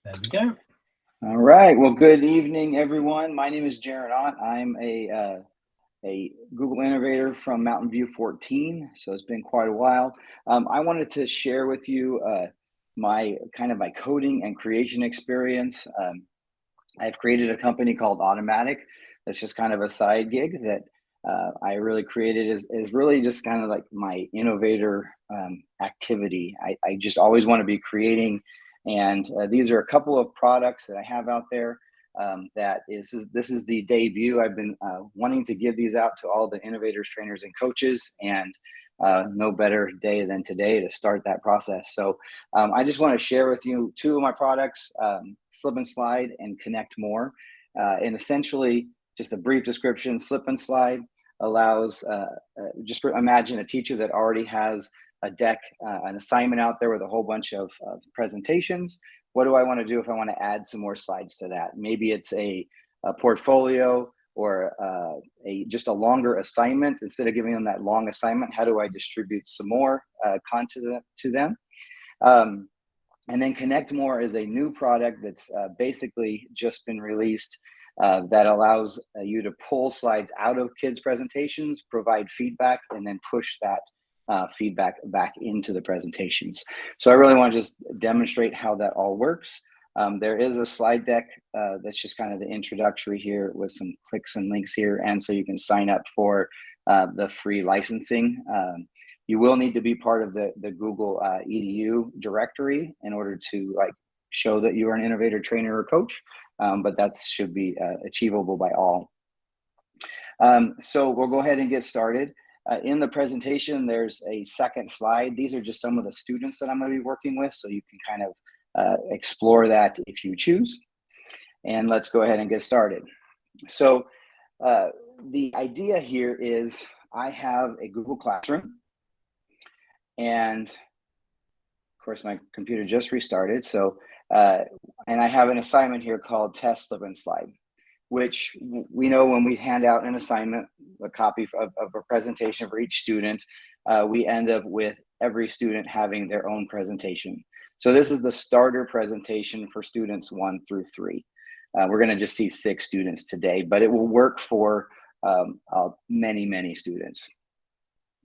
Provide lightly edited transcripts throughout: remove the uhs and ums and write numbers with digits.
There we go. All right. Well, good evening, everyone. My name is Jared Ott. I'm a Google innovator from Mountain View 14, so it's been quite a while. I wanted to share with you my coding and creation experience. I've created a company called OTT-o-matic. That's just kind of a side gig that I really created is really just kind of like my innovator activity. I just always want to be creating, and these are a couple of products that I have out there. This is the debut. I've been wanting to give these out to all the innovators, trainers, and coaches, and no better day than today to start that process. So I just want to share with you two of my products, SlipinSlide and Connect More. And essentially, just a brief description, SlipinSlide allows, just imagine a teacher that already has a deck, an assignment out there with a whole bunch of presentations. What do I want to do if I want to add some more slides to that? Maybe it's a portfolio or just a longer assignment. Instead of giving them that long assignment, how do I distribute some more content to them? And then Connect More is a new product that's basically just been released that allows you to pull slides out of kids' presentations, provide feedback, and then push that feedback back into the presentations. So I really want to just demonstrate how that all works. There is a slide deck that's just kind of the introductory here with some clicks and links here. And so you can sign up for the free licensing. You will need to be part of the Google EDU directory in order to show that you are an innovator, trainer, or coach, but that should be achievable by all. So we'll go ahead and get started. In the presentation, there's a second slide. These are just some of the students that I'm going to be working with, so you can kind of explore that if you choose. And let's go ahead and get started. So the idea here is I have a Google Classroom, and of course my computer just restarted. So and I have an assignment here called Test SlipinSlide, which we know when we hand out an assignment, a copy of a presentation for each student, we end up with every student having their own presentation. So this is the starter presentation for students 1 through 3. We're going to just see 6 students today, but it will work for many, many students.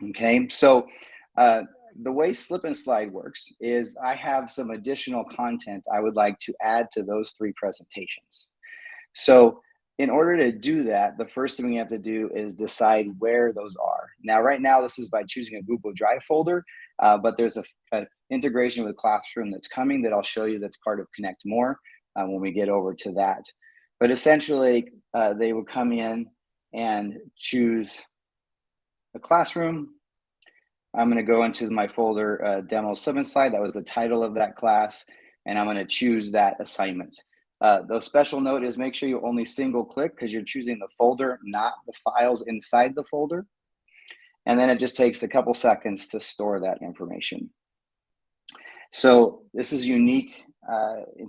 Okay, so the way SlipinSlide works is I have some additional content I would like to add to those 3 presentations. So in order to do that, the first thing we have to do is decide where those are. Now, right now, this is by choosing a Google Drive folder, but there's a integration with Classroom that's coming that I'll show you that's part of Connect More when we get over to that. But essentially, they will come in and choose a classroom. I'm going to go into my folder, Demo SlipinSlide. That was the title of that class, and I'm going to choose that assignment. The special note is make sure you only single click because you're choosing the folder, not the files inside the folder. And then it just takes a couple seconds to store that information. So this is unique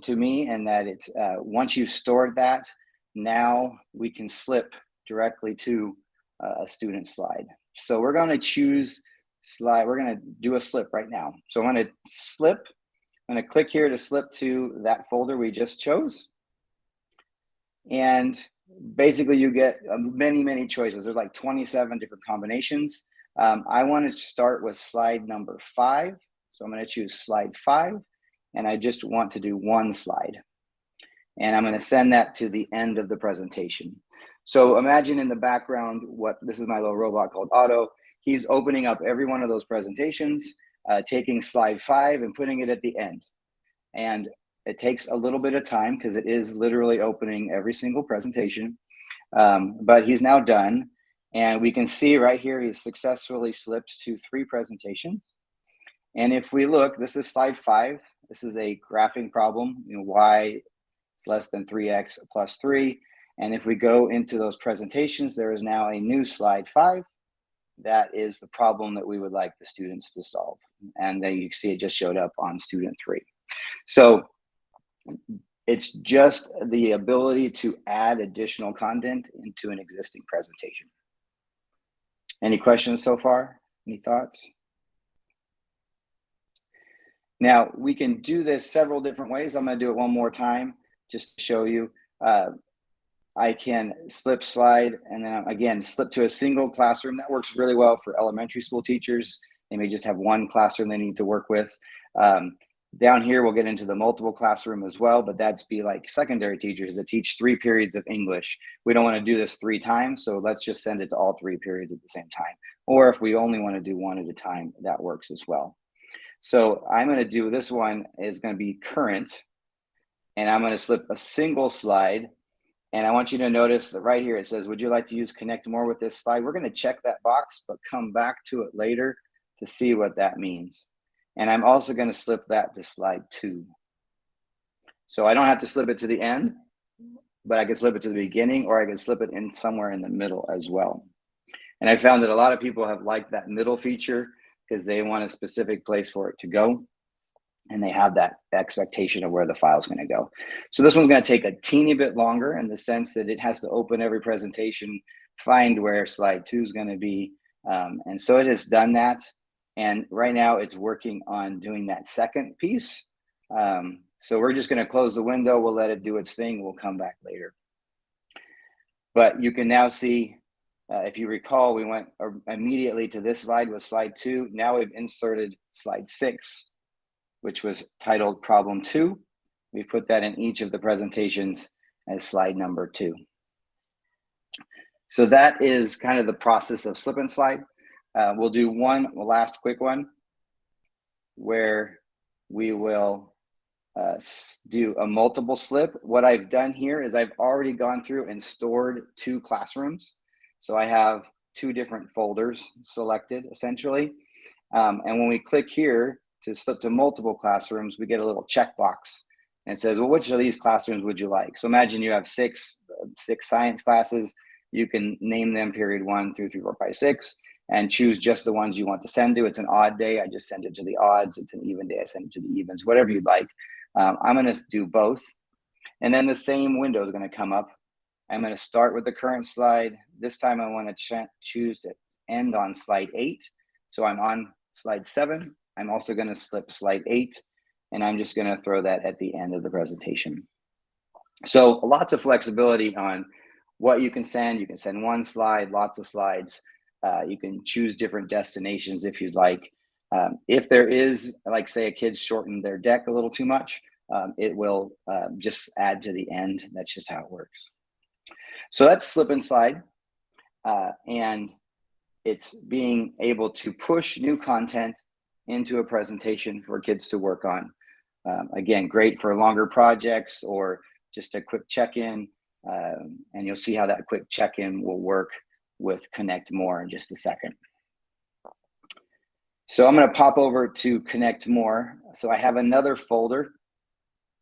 to me in that it's once you've stored that, now we can slip directly to a student slide. So we're going to choose slide. We're going to do a slip right now. So I'm going to slip. I'm going to click here to slip to that folder we just chose. And basically you get many, many choices. There's like 27 different combinations. I want to start with slide number 5. So I'm going to choose slide 5, and I just want to do 1 slide. And I'm going to send that to the end of the presentation. So imagine in the background, this is my little robot called Otto. He's opening up every one of those presentations, taking slide 5 and putting it at the end. And it takes a little bit of time because it is literally opening every single presentation, but he's now done. And we can see right here, he's successfully slipped to 3 presentations. And if we look, this is slide 5. This is a graphing problem, y is less than 3x plus 3. And if we go into those presentations, there is now a new slide 5. That is the problem that we would like the students to solve. And then you can see it just showed up on student 3. So it's just the ability to add additional content into an existing presentation. Any questions so far? Any thoughts? Now, we can do this several different ways. I'm going to do it one more time just to show you. I can slip slide and then again slip to a single classroom. That works really well for elementary school teachers. They may just have one classroom they need to work with. Down here, we'll get into the multiple classroom as well, but that's be like secondary teachers that teach 3 periods of English. We don't want to do this 3 times, so let's just send it to all 3 periods at the same time. Or if we only want to do one at a time, that works as well. So I'm going to do this one is going to be current, and I'm going to slip a single slide. And I want you to notice that right here, it says, would you like to use Connect More with this slide? We're going to check that box, but come back to it later to see what that means. And I'm also going to slip that to slide 2. So I don't have to slip it to the end, but I can slip it to the beginning, or I can slip it in somewhere in the middle as well. And I found that a lot of people have liked that middle feature because they want a specific place for it to go. And they have that expectation of where the file is going to go. So this one's going to take a teeny bit longer in the sense that it has to open every presentation, find where slide 2 is going to be. And so it has done that. And right now it's working on doing that second piece. So we're just going to close the window. We'll let it do its thing. We'll come back later. But you can now see, if you recall, we went immediately to this slide with slide 2. Now we've inserted slide 6. Which was titled Problem 2. We put that in each of the presentations as slide number 2. So that is kind of the process of Slip-in-Slide. We'll do one last quick one where we will do a multiple slip. What I've done here is I've already gone through and stored 2 classrooms. So I have 2 different folders selected essentially. And when we click here, to slip to multiple classrooms, we get a little checkbox and it says, well, which of these classrooms would you like? So imagine you have six science classes. You can name them period 1 through 3, 4, 5, 6 and choose just the ones you want to send to. It's an odd day. I just send it to the odds. It's an even day. I send it to the evens, whatever you'd like. I'm going to do both. And then the same window is going to come up. I'm going to start with the current slide. This time I want to choose to end on slide 8. So I'm on slide 7. I'm also going to slip slide 8, and I'm just going to throw that at the end of the presentation. So lots of flexibility on what you can send. You can send one slide, lots of slides. You can choose different destinations if you'd like. If there is, like say a kid's shortened their deck a little too much, it will just add to the end. That's just how it works. So that's Slip-in-Slide, and it's being able to push new content into a presentation for kids to work on. Again, great for longer projects or just a quick check-in. And you'll see how that quick check-in will work with Connect More in just a second. So I'm going to pop over to Connect More. So I have another folder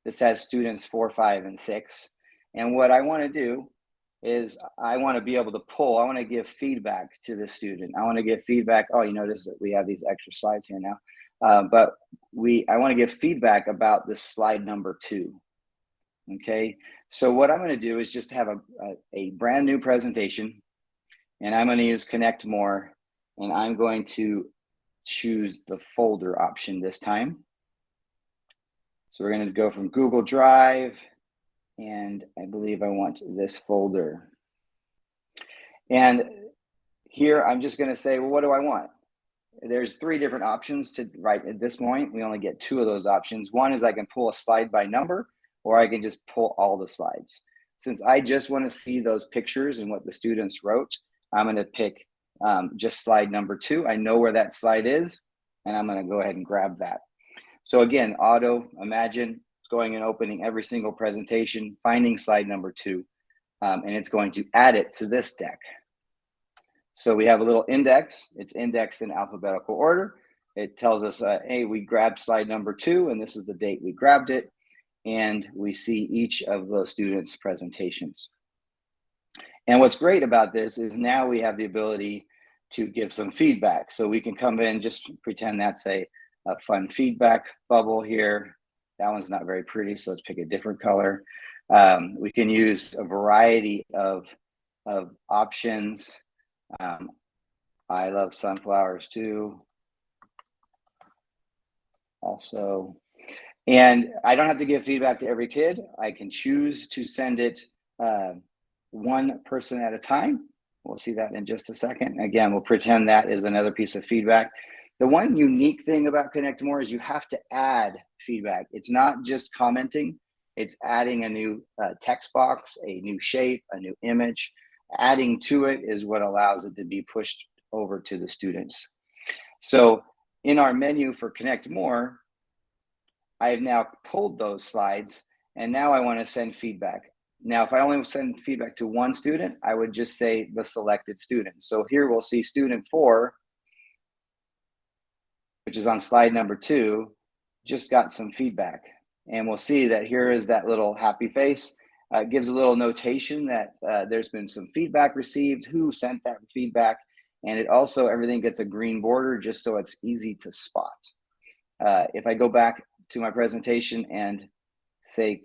that says students 4, 5, and 6. And what I want to do is I want to be able to pull. I want to give feedback to the student. I want to give feedback. Oh, you notice that we have these extra slides here now. But I want to give feedback about this slide number 2. Okay, so what I'm going to do is just have a brand new presentation, and I'm going to use Connect More, and I'm going to choose the folder option this time. So we're going to go from Google Drive, and I believe I want this folder. And here I'm just going to say, well, what do I want? There's 3 different options to write at this point. We only get 2 of those options. One is I can pull a slide by number, or I can just pull all the slides. Since I just want to see those pictures and what the students wrote, I'm going to pick just slide number 2. I know where that slide is, and I'm going to go ahead and grab that. So again, imagine it's going and opening every single presentation, finding slide number 2, and it's going to add it to this deck. So we have a little index. It's indexed in alphabetical order. It tells us, hey, we grabbed slide number 2, and this is the date we grabbed it. And we see each of the students' presentations. And what's great about this is now we have the ability to give some feedback. So we can come in, just pretend that's a fun feedback bubble here. That one's not very pretty, so let's pick a different color. We can use a variety of options. I love sunflowers too. also. And I don't have to give feedback to every kid. I can choose to send it one person at a time. We'll see that in just a second. Again, we'll pretend that is another piece of feedback. The one unique thing about Connect More is you have to add feedback. It's not just commenting, it's adding a new text box, a new shape, a new image. Adding to it is what allows it to be pushed over to the students. So in our menu for Connect More, I have now pulled those slides, and now I want to send feedback. Now, if I only send feedback to one student, I would just say the selected student. So here we'll see student 4, which is on slide number 2, just got some feedback. And we'll see that here is that little happy face. It gives a little notation that there's been some feedback received, who sent that feedback. And it also, everything gets a green border just so it's easy to spot. If I go back to my presentation and say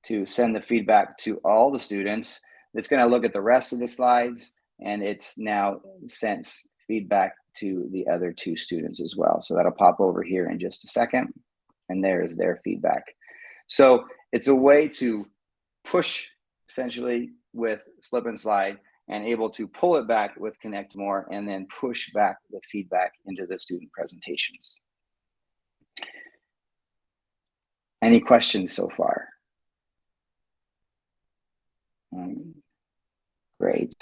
to send the feedback to all the students, it's going to look at the rest of the slides, and it's now sent feedback to the other 2 students as well. So that'll pop over here in just a second, and there's their feedback. So it's a way to push essentially with Slip-in-Slide and able to pull it back with Connect More and then push back the feedback into the student presentations. Any questions so far? Great.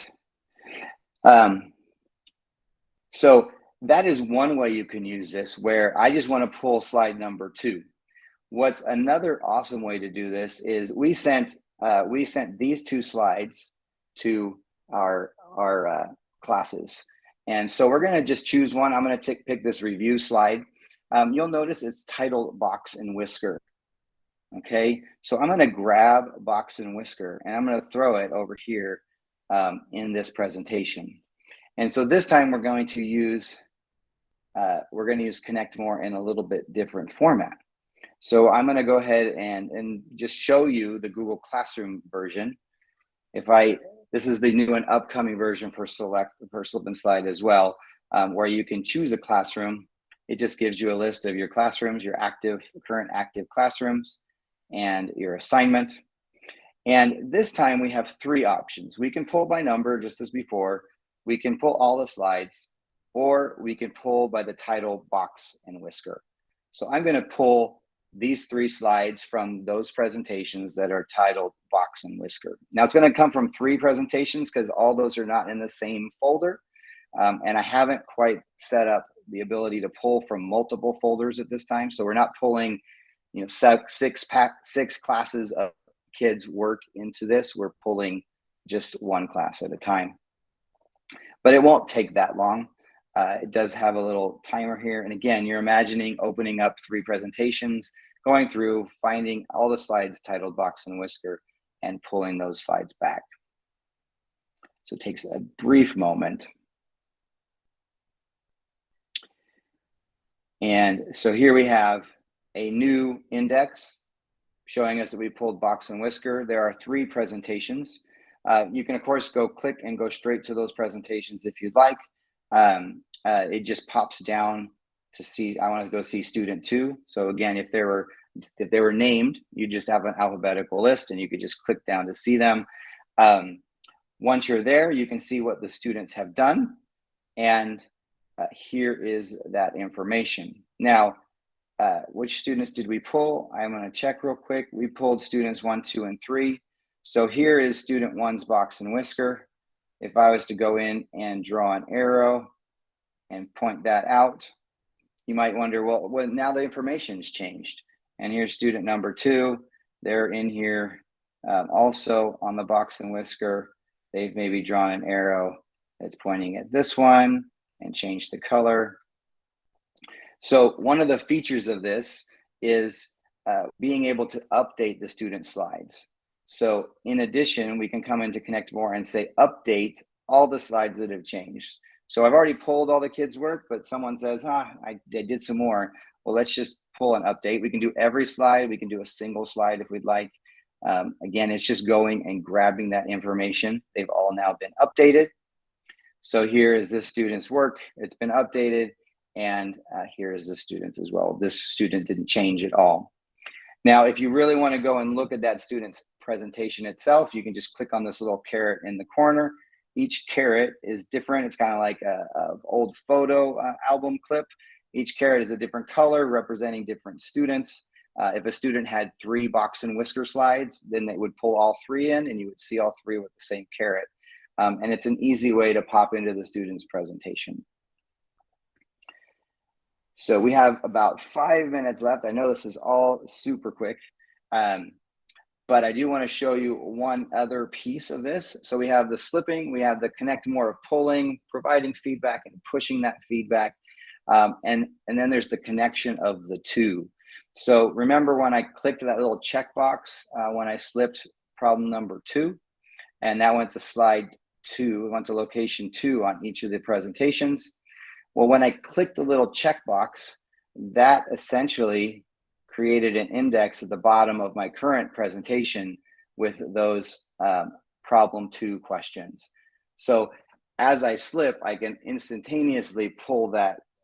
So that is one way you can use this, where I just want to pull slide number 2. What's another awesome way to do this is we sent these 2 slides to our classes. And so we're going to just choose one. I'm going to pick this review slide. You'll notice it's titled Box and Whisker. Okay, so I'm going to grab Box and Whisker, and I'm going to throw it over here in this presentation. And so this time we're going to use Connect More in a little bit different format. So I'm going to go ahead and just show you the Google Classroom version. This is the new and upcoming version for Slip-in-Slide as well, where you can choose a classroom. It just gives you a list of your classrooms, your current active classrooms, and your assignment. And this time we have 3 options. We can pull by number just as before. We can pull all the slides, or we can pull by the title Box and Whisker. So I'm going to pull these 3 slides from those presentations that are titled Box and Whisker. Now it's going to come from 3 presentations because all those are not in the same folder. And I haven't quite set up the ability to pull from multiple folders at this time. So we're not pulling 6 classes of kids' work into this. We're pulling just one class at a time. But it won't take that long. It does have a little timer here. And again, you're imagining opening up 3 presentations, going through, finding all the slides titled Box and Whisker, and pulling those slides back. So it takes a brief moment. And so here we have a new index showing us that we pulled Box and Whisker. There are 3 presentations. You can, of course, click and go straight to those presentations if you'd like. It just pops down to see, I want to go see student 2. So again, if they were named, you just have an alphabetical list and you could just click down to see them. Once you're there, you can see what the students have done. And here is that information. Now, which students did we pull? I'm going to check real quick. We pulled students 1, 2, and 3. So here is student 1's Box and Whisker. If I was to go in and draw an arrow and point that out, you might wonder, well, now the information's changed. And here's student number 2. They're in here also on the Box and Whisker. They've maybe drawn an arrow that's pointing at this one and changed the color. So one of the features of this is being able to update the student slides. So in addition, we can come into Connect More and say, update all the slides that have changed. So I've already pulled all the kids' work, but someone says, I did some more. Well, let's just pull an update. We can do every slide. We can do a single slide if we'd like. Again, it's just going and grabbing that information. They've all now been updated. So here is this student's work. It's been updated. And here is the student as well. This student didn't change at all. Now, if you really want to go and look at that student's presentation itself, you can just click on this little caret in the corner. Each caret is different. It's kind of like a old photo album clip. Each caret is a different color representing different students. If a student had 3 box and whisker slides, then they would pull all 3 in and you would see all 3 with the same caret. And it's an easy way to pop into the student's presentation. So we have about 5 minutes left. I know this is all super quick, but I do want to show you one other piece of this. So we have the slipping, we have the Connect More of pulling, providing feedback and pushing that feedback. And then there's the connection of the two. So remember when I clicked that little checkbox when I slipped problem number 2, and that went to slide 2, it went to location 2 on each of the presentations. Well, when I clicked the little checkbox, that essentially created an index at the bottom of my current presentation with those problem 2 questions. So as I slip, I can instantaneously pull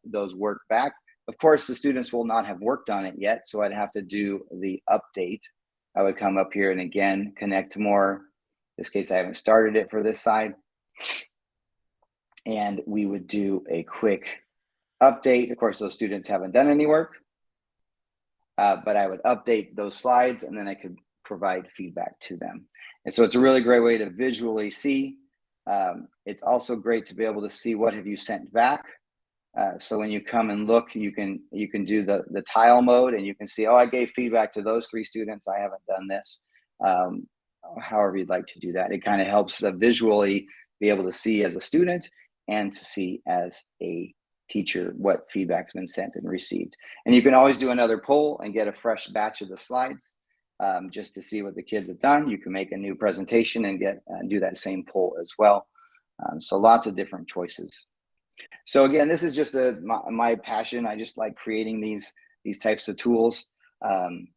those work back. Of course, the students will not have worked on it yet, so I'd have to do the update. I would come up here and again, connect more. In this case, I haven't started it for this side. And we would do a quick update. Of course, those students haven't done any work, but I would update those slides and then I could provide feedback to them. And so it's a really great way to visually see. It's also great to be able to see what have you sent back. So when you come and look, you can do the tile mode and you can see, oh, I gave feedback to those 3 students. I haven't done this. However you'd like to do that. It kind of helps visually be able to see as a student and to see as a teacher what feedback's been sent and received. And you can always do another poll and get a fresh batch of the slides just to see what the kids have done. You can make a new presentation and do that same poll as well. So lots of different choices. So again, this is just my passion. I just like creating these types of tools. And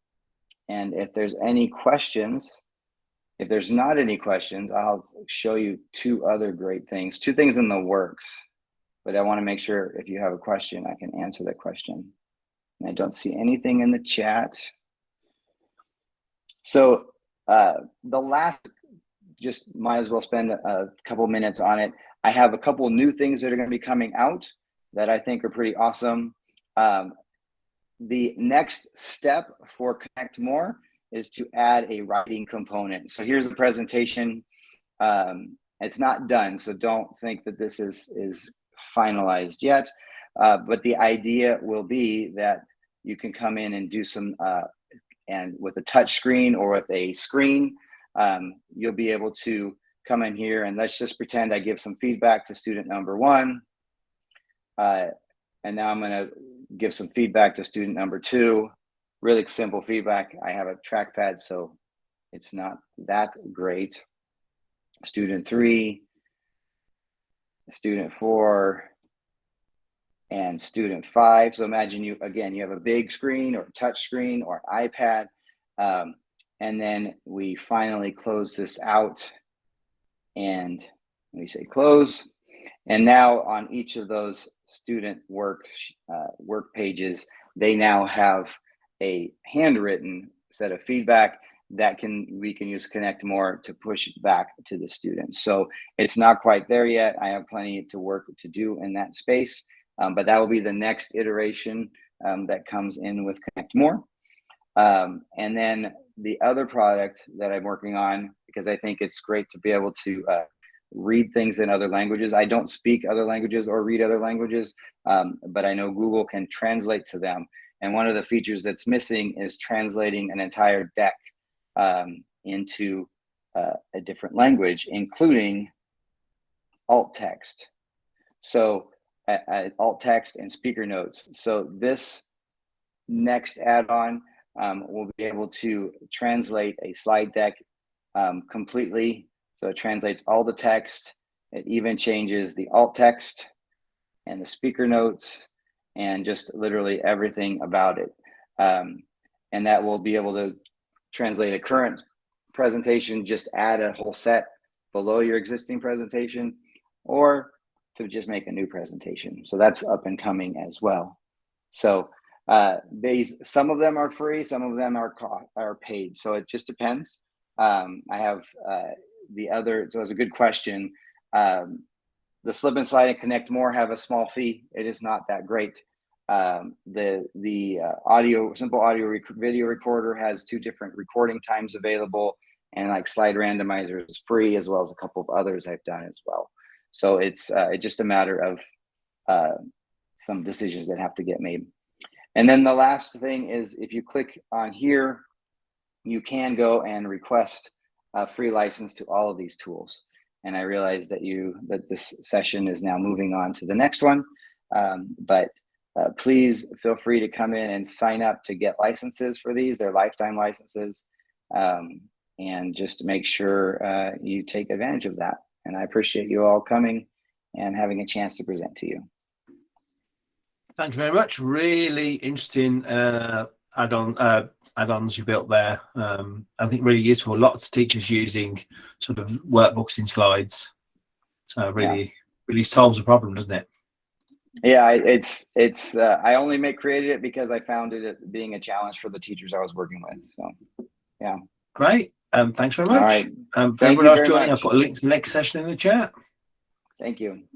if there's any questions, if there's not any questions, I'll show you 2 other great things, 2 things in the works. But I want to make sure if you have a question, I can answer that question. And I don't see anything in the chat. So the last, just might as well spend a couple minutes on it. I have a couple new things that are going to be coming out that I think are pretty awesome. The next step for Connect More is to add a writing component. So here's the presentation. It's not done, so don't think that this is finalized yet. But the idea will be that you can come in and do some, and with a touch screen or with a screen, you'll be able to come in here and let's just pretend I give some feedback to student number 1. And now I'm going to give some feedback to student number 2. Really simple feedback. I have a trackpad, so it's not that great. Student 3, student 4, and student 5. So imagine you have a big screen or touch screen or iPad. And then we finally close this out and we say close. And now on each of those student work pages, they now have a handwritten set of feedback that we can use Connect More to push back to the students. So it's not quite there yet. I have plenty to work to do in that space, but that will be the next iteration that comes in with Connect More. And then the other product that I'm working on, because I think it's great to be able to read things in other languages. I don't speak other languages or read other languages, but I know Google can translate to them. And one of the features that's missing is translating an entire deck into a different language, including alt text. So alt text and speaker notes. So this next add-on will be able to translate a slide deck completely. So it translates all the text. It even changes the alt text and the speaker notes and just literally everything about it. And that will be able to translate a current presentation, just add a whole set below your existing presentation, or to just make a new presentation. So that's up and coming as well. So some of them are free, some of them are paid. So it just depends. I have so it's a good question. The Slip-in-Slide and Connect More have a small fee. It is not that great. The simple audio video recorder has 2 different recording times available, and like Slide Randomizer is free, as well as a couple of others I've done as well. So it's just a matter of some decisions that have to get made. And then the last thing is, if you click on here, you can go and request a free license to all of these tools. And I realize that this session is now moving on to the next one, but please feel free to come in and sign up to get licenses for these. They're lifetime licenses, and just to make sure you take advantage of that. And I appreciate you all coming and having a chance to present to you. Thank you very much. Really interesting add-ons you built there. I think really useful. Lots of teachers using sort of workbooks in slides. So really solves a problem, doesn't it? Yeah, it's I only created it because I found it being a challenge for the teachers I was working with. So yeah. Great. Thanks very much. All right. For everyone else joining, I'll put a link to the next session in the chat. Thank you.